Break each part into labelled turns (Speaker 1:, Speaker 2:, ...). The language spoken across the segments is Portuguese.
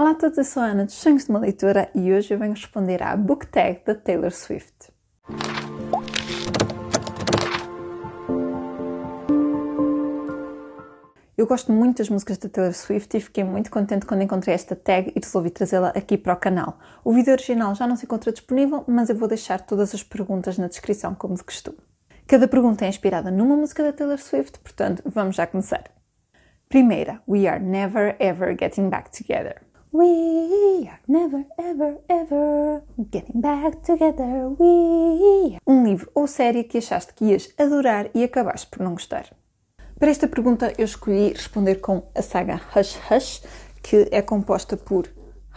Speaker 1: Olá a todos, eu sou a Ana dos Sonhos de uma Leitora e hoje eu venho responder à book tag da Taylor Swift. Eu gosto muito das músicas da Taylor Swift e fiquei muito contente quando encontrei esta tag e resolvi trazê-la aqui para o canal. O vídeo original já não se encontra disponível, mas eu vou deixar todas as perguntas na descrição, como de costume. Cada pergunta é inspirada numa música da Taylor Swift, portanto, vamos já começar. Primeira, We Are Never Ever Getting Back Together. We are never, ever, ever getting back together, we are... Um livro ou série que achaste que ias adorar e acabaste por não gostar? Para esta pergunta eu escolhi responder com a saga Hush Hush, que é composta por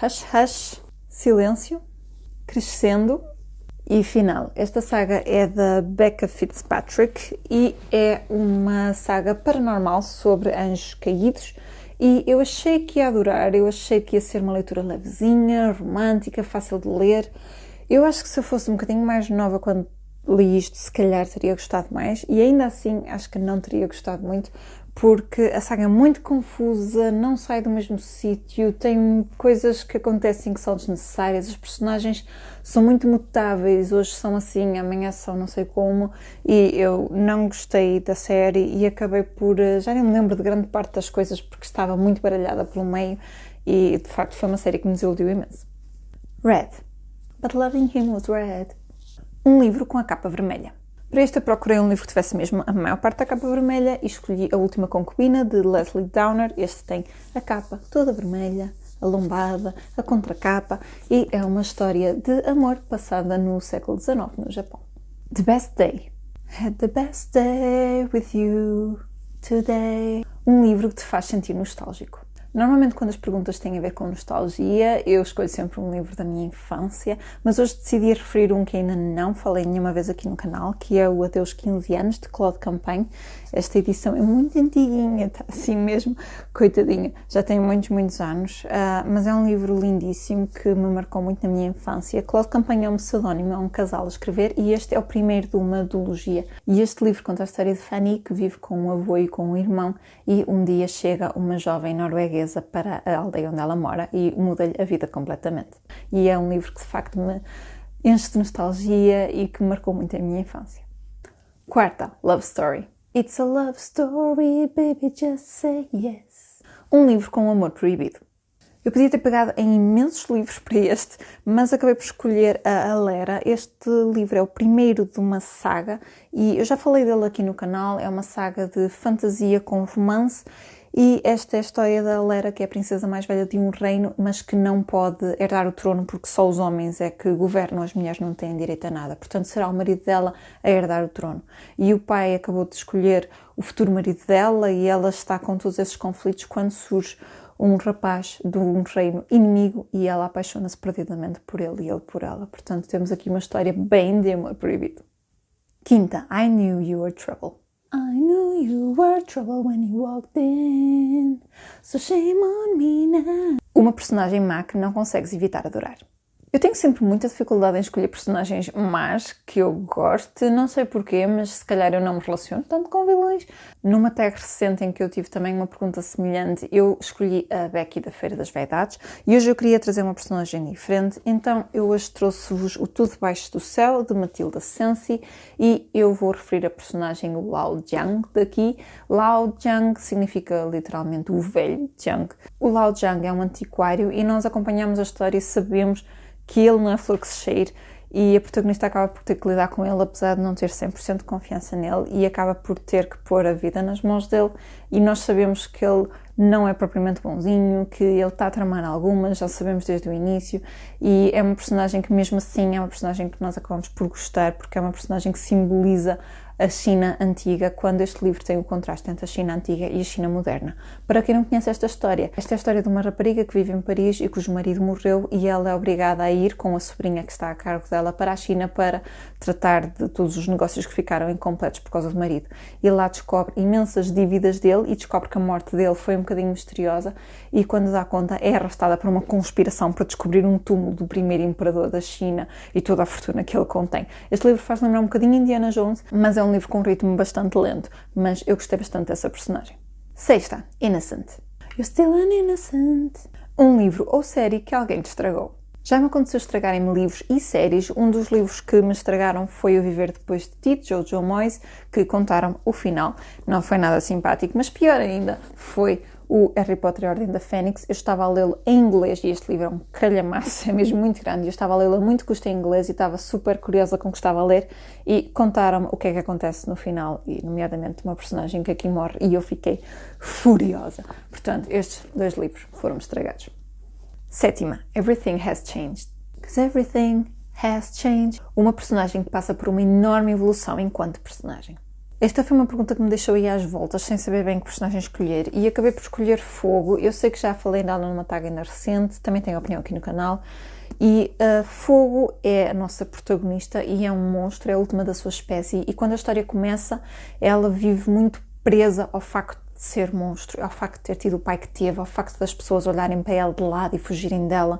Speaker 1: Hush Hush, Silêncio, Crescendo e Final. Esta saga é da Becca Fitzpatrick e é uma saga paranormal sobre anjos caídos. E eu achei que ia adorar, eu achei que ia ser uma leitura levezinha, romântica, fácil de ler. Eu acho que se eu fosse um bocadinho mais nova quando li isto, se calhar teria gostado mais. E ainda assim, acho que não teria gostado muito, porque a saga é muito confusa, não sai do mesmo sítio, tem coisas que acontecem que são desnecessárias, os personagens são muito mutáveis, hoje são assim, amanhã são não sei como, e eu não gostei da série e acabei por, já nem me lembro de grande parte das coisas porque estava muito baralhada pelo meio e de facto foi uma série que me desiludiu imenso. Red. But Loving Him Was Red. Um livro com a capa vermelha. Para este eu procurei um livro que tivesse mesmo a maior parte da capa vermelha e escolhi A Última Concubina, de Leslie Downer. Este tem a capa toda vermelha, a lombada, a contracapa e é uma história de amor passada no século XIX no Japão. The Best Day. Had the best day with you today. Um livro que te faz sentir nostálgico. Normalmente quando as perguntas têm a ver com nostalgia, eu escolho sempre um livro da minha infância, mas hoje decidi referir um que ainda não falei nenhuma vez aqui no canal, que é o Adeus 15 anos, de Claude Campagne. Esta edição é muito antiguinha, está assim mesmo, coitadinha, já tem muitos anos, mas é um livro lindíssimo que me marcou muito na minha infância. Claude Campagne é um pseudónimo, é um casal a escrever e este é o primeiro de uma duologia. E este livro conta a história de Fanny, que vive com um avô e com um irmão, e um dia chega uma jovem norueguesa para a aldeia onde ela mora e muda-lhe a vida completamente. E é um livro que de facto me enche de nostalgia e que marcou muito a minha infância. Quarta, Love Story. It's a love story, baby, just say yes. Um livro com amor proibido. Eu podia ter pegado em imensos livros para este, mas acabei por escolher a Alera. Este livro é o primeiro de uma saga e eu já falei dele aqui no canal. É uma saga de fantasia com romance e esta é a história da Alera, que é a princesa mais velha de um reino, mas que não pode herdar o trono porque só os homens é que governam, as mulheres não têm direito a nada. Portanto, será o marido dela a herdar o trono. E o pai acabou de escolher o futuro marido dela e ela está com todos esses conflitos quando surge um rapaz de um reino inimigo e ela apaixona-se perdidamente por ele e ele por ela. Portanto, temos aqui uma história bem de amor proibido. Quinta, I Knew You Were Trouble. I knew you were trouble when you walked in, so shame on me now. Uma personagem má que não consegues evitar adorar. Eu tenho sempre muita dificuldade em escolher personagens más que eu goste, não sei porquê, mas se calhar eu não me relaciono tanto com vilões. Numa tag recente em que eu tive também uma pergunta semelhante, eu escolhi a Becky da Feira das Vaidades e hoje eu queria trazer uma personagem diferente, então eu hoje trouxe-vos o Tudo Debaixo do Céu, de Matilda Sensi, e eu vou referir a personagem Lao Jiang daqui. Lao Jiang significa literalmente o velho Jiang. O Lao Jiang é um antiquário e nós acompanhamos a história e sabemos que ele não é flor que se cheire e a protagonista acaba por ter que lidar com ele apesar de não ter 100% de confiança nele e acaba por ter que pôr a vida nas mãos dele e nós sabemos que ele não é propriamente bonzinho, que ele está a tramar algumas, já sabemos desde o início e é uma personagem que mesmo assim é uma personagem que nós acabamos por gostar porque é uma personagem que simboliza a China antiga, quando este livro tem o contraste entre a China antiga e a China moderna. Para quem não conhece esta é a história de uma rapariga que vive em Paris e cujo marido morreu e ela é obrigada a ir com a sobrinha que está a cargo dela para a China para tratar de todos os negócios que ficaram incompletos por causa do marido. E lá descobre imensas dívidas dele e descobre que a morte dele foi um bocadinho misteriosa e quando dá conta é arrastada por uma conspiração para descobrir um túmulo do primeiro imperador da China e toda a fortuna que ele contém. Este livro faz lembrar um bocadinho Indiana Jones, mas é um livro com um ritmo bastante lento, mas eu gostei bastante dessa personagem. Sexta, Innocent. You're still an innocent Um livro ou série que alguém te estragou. Já me aconteceu estragarem-me livros e séries. Um dos livros que me estragaram foi O Viver Depois de Ti, de Jojo Moyes, que contaram o final. Não foi nada simpático, mas pior ainda foi o Harry Potter e a Ordem da Fênix. Eu estava a lê-lo em inglês e este livro é um calhamaço, é mesmo muito grande. Eu estava a lê-lo a muito custo em inglês e estava super curiosa com o que estava a ler e contaram-me o que é que acontece no final, e nomeadamente uma personagem que aqui morre, e eu fiquei furiosa. Portanto, estes 2 livros foram estragados. 7ª, Everything Has Changed. Because everything has changed. Uma personagem que passa por uma enorme evolução enquanto personagem. Esta foi uma pergunta que me deixou ir às voltas, sem saber bem que personagem escolher, e acabei por escolher Fogo. Eu sei que já falei dela numa tag ainda recente, também tenho opinião aqui no canal, e Fogo é a nossa protagonista e é um monstro, é a última da sua espécie, e quando a história começa, ela vive muito presa ao facto de ser monstro, ao facto de ter tido o pai que teve, ao facto das pessoas olharem para ela de lado e fugirem dela,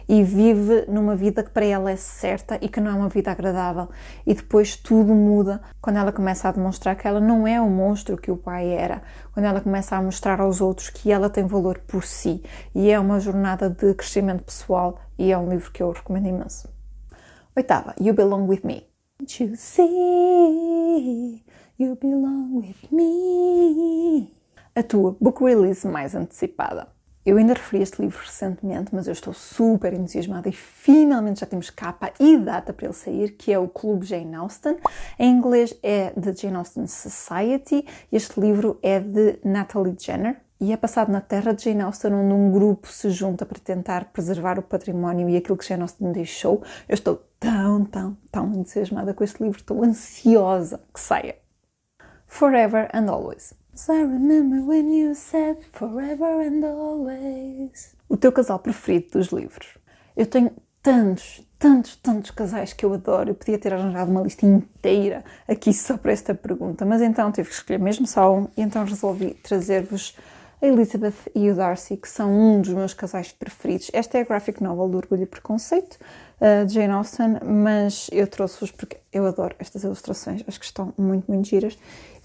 Speaker 1: e vive numa vida que para ela é certa e que não é uma vida agradável, e depois tudo muda quando ela começa a demonstrar que ela não é o monstro que o pai era, quando ela começa a mostrar aos outros que ela tem valor por si, e é uma jornada de crescimento pessoal, e é um livro que eu recomendo imenso. 8ª, You Belong With Me. You see, you belong with me. A tua book release mais antecipada. Eu ainda referi este livro recentemente, mas eu estou super entusiasmada e finalmente já temos capa e data para ele sair, que é o Clube Jane Austen. Em inglês é The Jane Austen Society. Este livro é de Natalie Jenner e é passado na terra de Jane Austen, onde um grupo se junta para tentar preservar o património e aquilo que Jane Austen deixou. Eu estou tão entusiasmada com este livro, estou ansiosa que saia. Forever and Always. So I remember when you said forever and always. O teu casal preferido dos livros. Eu tenho tantos casais que eu adoro. Eu podia ter arranjado uma lista inteira aqui só para esta pergunta, mas então tive que escolher mesmo só um, e então resolvi trazer-vos a Elizabeth e o Darcy, que são um dos meus casais preferidos. Esta é a graphic novel do Orgulho e Preconceito, de Jane Austen, mas eu trouxe-vos porque eu adoro estas ilustrações, acho que estão muito giras,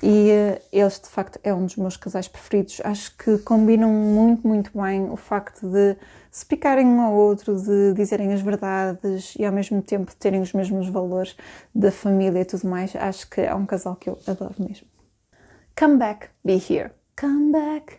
Speaker 1: e eles de facto é um dos meus casais preferidos. Acho que combinam muito bem o facto de se picarem um ao outro, de dizerem as verdades e ao mesmo tempo terem os mesmos valores da família e tudo mais. Acho que é um casal que eu adoro mesmo. Come back, be here. Come back,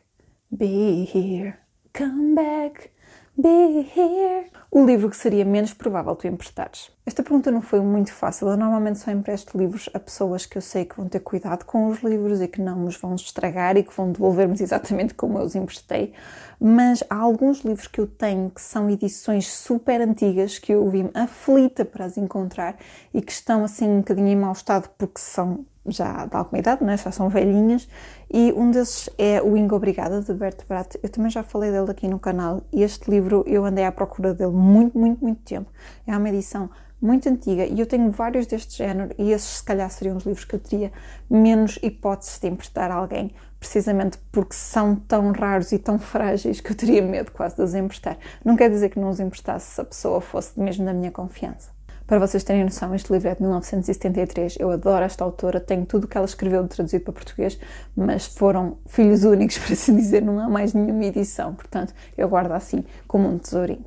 Speaker 1: be here. Come back, be here. O livro que seria menos provável tu emprestares. Esta pergunta não foi muito fácil. Eu normalmente só empresto livros a pessoas que eu sei que vão ter cuidado com os livros e que não os vão estragar e que vão devolver-me exatamente como eu os emprestei. Mas há alguns livros que eu tenho que são edições super antigas, que eu vi-me aflita para as encontrar e que estão assim um bocadinho em mau estado porque são já de alguma idade, né? Já são velhinhas, e um desses é o Ingo Obrigada, de Bert Bratt. Eu também já falei dele aqui no canal, e este livro eu andei à procura dele muito tempo. É uma edição muito antiga e eu tenho vários deste género, e esses se calhar seriam os livros que eu teria menos hipóteses de emprestar a alguém, precisamente porque são tão raros e tão frágeis que eu teria medo quase de os emprestar. Não quer dizer que não os emprestasse se a pessoa fosse mesmo da minha confiança. Para vocês terem noção, este livro é de 1973, eu adoro esta autora, tenho tudo o que ela escreveu traduzido para português, mas foram filhos únicos, para assim dizer, não há mais nenhuma edição, portanto eu guardo assim como um tesourinho.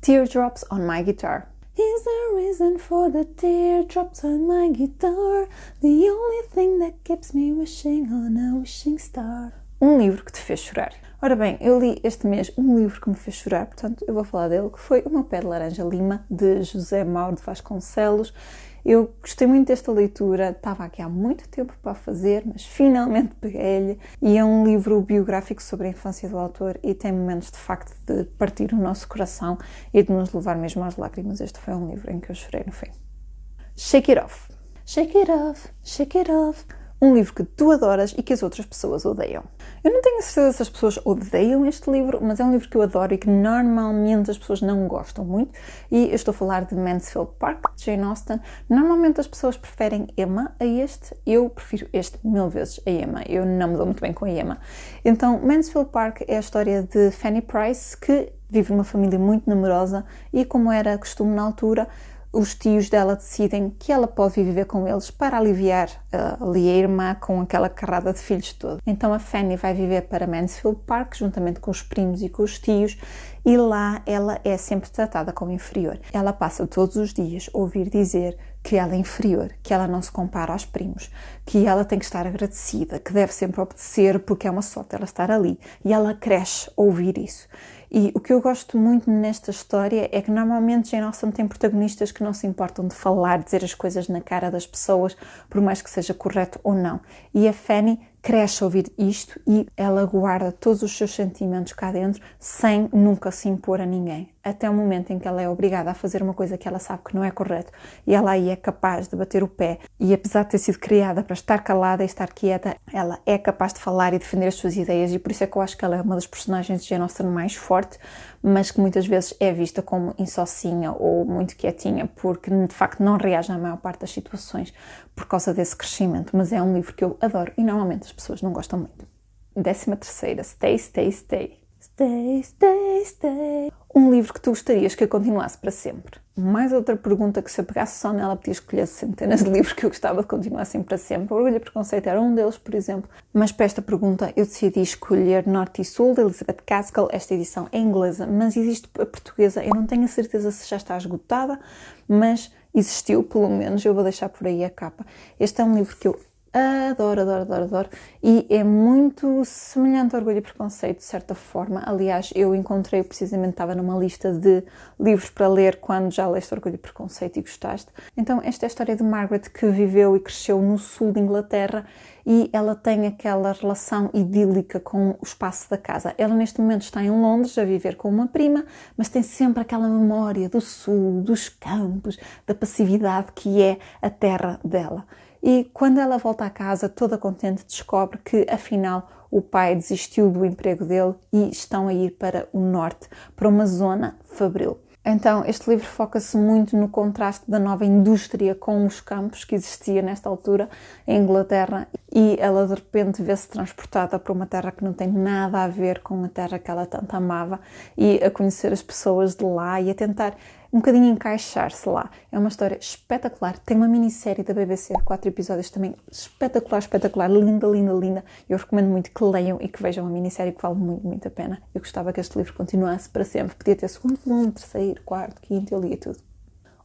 Speaker 1: Teardrops on My Guitar. Is there reason for the teardrops on my guitar? The only thing that keeps me wishing on a wishing star. Um livro que te fez chorar. Ora bem, eu li este mês um livro que me fez chorar, portanto eu vou falar dele, que foi O Meu Pé de Laranja Lima, de José Mauro de Vasconcelos. Eu gostei muito desta leitura, estava aqui há muito tempo para fazer, mas finalmente peguei-lhe, e é um livro biográfico sobre a infância do autor e tem momentos de facto de partir o nosso coração e de nos levar mesmo às lágrimas. Este foi um livro em que eu chorei no fim. Shake It Off. Shake It Off, Shake It Off. Um livro que tu adoras e que as outras pessoas odeiam. Eu não tenho certeza se as pessoas odeiam este livro, mas é um livro que eu adoro e que normalmente as pessoas não gostam muito. E eu estou a falar de Mansfield Park, de Jane Austen. Normalmente as pessoas preferem Emma a este. Eu prefiro este 1000 vezes a Emma. Eu não me dou muito bem com a Emma. Então, Mansfield Park é a história de Fanny Price, que vive numa família muito numerosa e, como era costume na altura, os tios dela decidem que ela pode viver com eles para aliviar ali a irmã com aquela carrada de filhos toda. Então a Fanny vai viver para Mansfield Park, juntamente com os primos e com os tios, e lá ela é sempre tratada como inferior. Ela passa todos os dias a ouvir dizer que ela é inferior, que ela não se compara aos primos, que ela tem que estar agradecida, que deve sempre obedecer porque é uma sorte ela estar ali. E ela cresce a ouvir isso. E o que eu gosto muito nesta história é que normalmente Jane Austen tem protagonistas que não se importam de falar, dizer as coisas na cara das pessoas, por mais que seja correto ou não. E a Fanny cresce a ouvir isto e ela guarda todos os seus sentimentos cá dentro sem nunca se impor a ninguém. Até o momento em que ela é obrigada a fazer uma coisa que ela sabe que não é correto e ela aí é capaz de bater o pé. E apesar de ter sido criada para estar calada e estar quieta, ela é capaz de falar e defender as suas ideias, e por isso é que eu acho que ela é uma das personagens de Jane Austen mais forte, mas que muitas vezes é vista como insocinha ou muito quietinha, porque de facto não reage à maior parte das situações por causa desse crescimento. Mas é um livro que eu adoro e normalmente as pessoas não gostam muito. 13ª, Stay, Stay, Stay. Stay, Stay, Stay. Um livro que tu gostarias que eu continuasse para sempre. Mais outra pergunta que, se eu pegasse só nela, podia escolher centenas de livros que eu gostava de continuar assim para sempre. Orgulho e Preconceito era um deles, por exemplo. Mas para esta pergunta eu decidi escolher Norte e Sul, de Elizabeth Gaskell. Esta edição é inglesa, mas existe a portuguesa. Eu não tenho a certeza se já está esgotada, mas existiu, pelo menos. Eu vou deixar por aí a capa. Este é um livro que eu adoro, adoro, adoro, adoro, e é muito semelhante ao Orgulho e Preconceito, de certa forma. Aliás, eu encontrei, precisamente estava numa lista de livros para ler quando já leste Orgulho e Preconceito e gostaste. Então, esta é a história de Margaret, que viveu e cresceu no sul de Inglaterra, e ela tem aquela relação idílica com o espaço da casa. Ela neste momento está em Londres a viver com uma prima, mas tem sempre aquela memória do sul, dos campos, da passividade que é a terra dela. E quando ela volta à casa, toda contente, descobre que, afinal, o pai desistiu do emprego dele e estão a ir para o norte, para uma zona fabril. Então, este livro foca-se muito no contraste da nova indústria com os campos que existia nesta altura em Inglaterra, e ela de repente vê-se transportada para uma terra que não tem nada a ver com a terra que ela tanto amava, e a conhecer as pessoas de lá e a tentar um bocadinho encaixar-se lá. É uma história espetacular. Tem uma minissérie da BBC, 4 episódios também, espetacular, espetacular, linda, linda, linda. Eu recomendo muito que leiam e que vejam a minissérie, que vale muito, muito a pena. Eu gostava que este livro continuasse para sempre. Podia ter segundo volume, terceiro, quarto, quinto, eu lia tudo.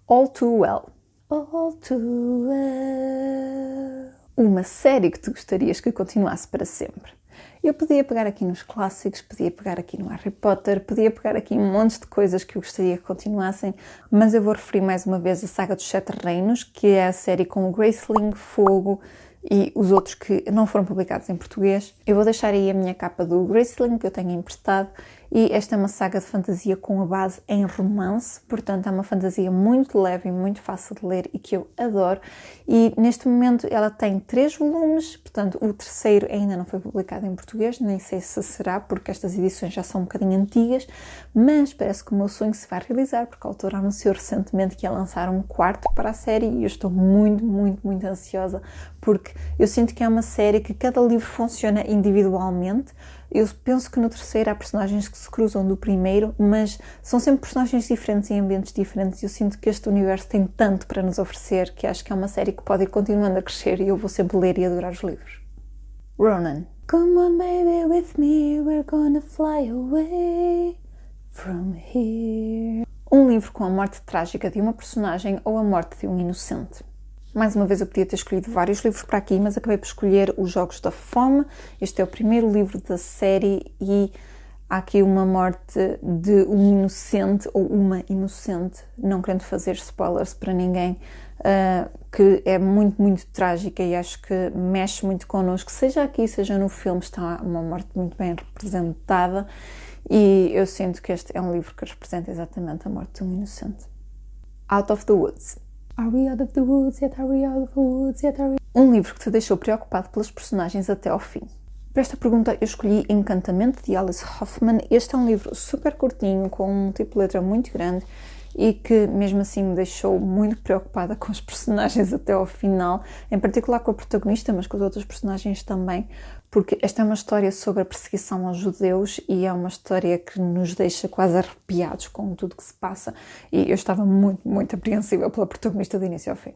Speaker 1: All Too Well. All Too Well. Uma série que tu gostarias que continuasse para sempre. Eu podia pegar aqui nos clássicos, podia pegar aqui no Harry Potter, podia pegar aqui um monte de coisas que eu gostaria que continuassem, mas eu vou referir mais uma vez a Saga dos Sete Reinos, que é a série com o Graceling, Fogo e os outros que não foram publicados em português. Eu vou deixar aí a minha capa do Graceling, que eu tenho emprestado, e esta é uma saga de fantasia com a base em romance, portanto é uma fantasia muito leve e muito fácil de ler e que eu adoro. E neste momento ela tem 3 volumes, portanto o terceiro ainda não foi publicado em português, nem sei se será, porque estas edições já são um bocadinho antigas, mas parece que o meu sonho se vai realizar, porque a autora anunciou recentemente que ia lançar um quarto para a série e eu estou muito, muito, muito ansiosa, porque eu sinto que é uma série que cada livro funciona individualmente. Eu penso que no terceiro há personagens que se cruzam do primeiro, mas são sempre personagens diferentes em ambientes diferentes, e eu sinto que este universo tem tanto para nos oferecer que acho que é uma série que pode ir continuando a crescer e eu vou sempre ler e adorar os livros. Ronan. Come on baby with me, we're gonna fly away from here. Um livro com a morte trágica de uma personagem ou a morte de um inocente. Mais uma vez eu podia ter escolhido vários livros para aqui, mas acabei por escolher Os Jogos da Fome. Este é o primeiro livro da série e há aqui uma morte de um inocente ou uma inocente, não querendo fazer spoilers para ninguém, que é muito, muito trágica e acho que mexe muito connosco. Seja aqui, seja no filme, está uma morte muito bem representada e eu sinto que este é um livro que representa exatamente a morte de um inocente. Out of the Woods. Are we out of the woods yet? Are we out of the woods yet? Are we... Um livro que te deixou preocupado pelas personagens até ao fim. Para esta pergunta eu escolhi Encantamento, de Alice Hoffman. Este é um livro super curtinho, com um tipo de letra muito grande e que mesmo assim me deixou muito preocupada com os personagens até ao final, em particular com a protagonista, mas com os outros personagens também, porque esta é uma história sobre a perseguição aos judeus e é uma história que nos deixa quase arrepiados com tudo que se passa, e eu estava muito, muito apreensiva pela protagonista do início ao fim.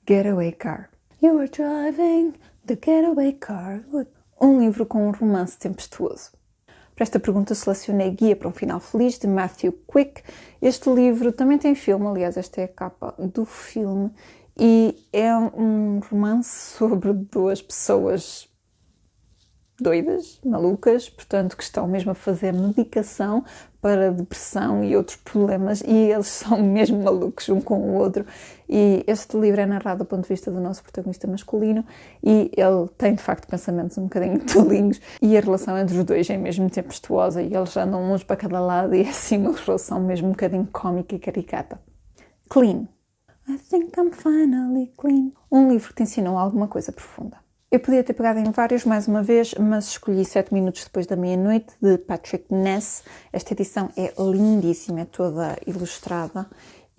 Speaker 1: Getaway Car. You are driving the getaway car. Um livro com um romance tempestuoso. Para esta pergunta selecionei Guia para um Final Feliz, de Matthew Quick. Este livro também tem filme, aliás, esta é a capa do filme, e é um romance sobre duas pessoas doidas, malucas, portanto, que estão mesmo a fazer medicação para depressão e outros problemas, e eles são mesmo malucos um com o outro. E este livro é narrado do ponto de vista do nosso protagonista masculino, e ele tem de facto pensamentos um bocadinho tolinhos, e a relação entre os dois é mesmo tempestuosa, e eles andam uns para cada lado, e é assim uma relação mesmo um bocadinho cómica e caricata. Clean. I think I'm finally clean. Um livro que te ensinou alguma coisa profunda. Eu podia ter pegado em vários mais uma vez, mas escolhi 7 minutos depois da meia-noite, de Patrick Ness. Esta edição é lindíssima, é toda ilustrada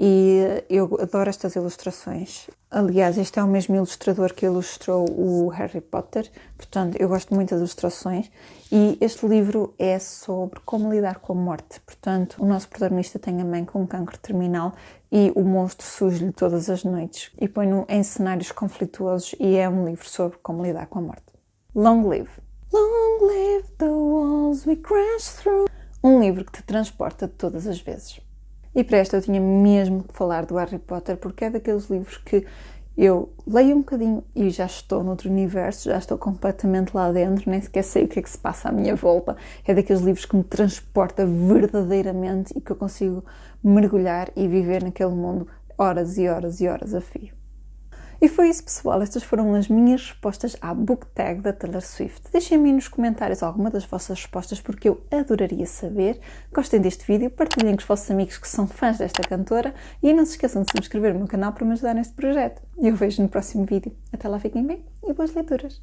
Speaker 1: e eu adoro estas ilustrações. Aliás, este é o mesmo ilustrador que ilustrou o Harry Potter, portanto eu gosto muito das ilustrações, e este livro é sobre como lidar com a morte. Portanto, o nosso protagonista tem a mãe com um cancro terminal e o monstro surge-lhe todas as noites e põe-no em cenários conflituosos, e é um livro sobre como lidar com a morte. Long Live. Long live the walls we crash through. Um livro que te transporta de todas as vezes. E para esta eu tinha mesmo que falar do Harry Potter, porque é daqueles livros que eu leio um bocadinho e já estou noutro universo, já estou completamente lá dentro, nem sequer sei o que é que se passa à minha volta. É daqueles livros que me transporta verdadeiramente e que eu consigo mergulhar e viver naquele mundo horas e horas e horas a fio. E foi isso, pessoal. Estas foram as minhas respostas à book tag da Taylor Swift. Deixem-me nos comentários alguma das vossas respostas, porque eu adoraria saber. Gostem deste vídeo, partilhem com os vossos amigos que são fãs desta cantora e não se esqueçam de subscrever no meu canal para me ajudar neste projeto. Eu vejo no próximo vídeo. Até lá, fiquem bem e boas leituras!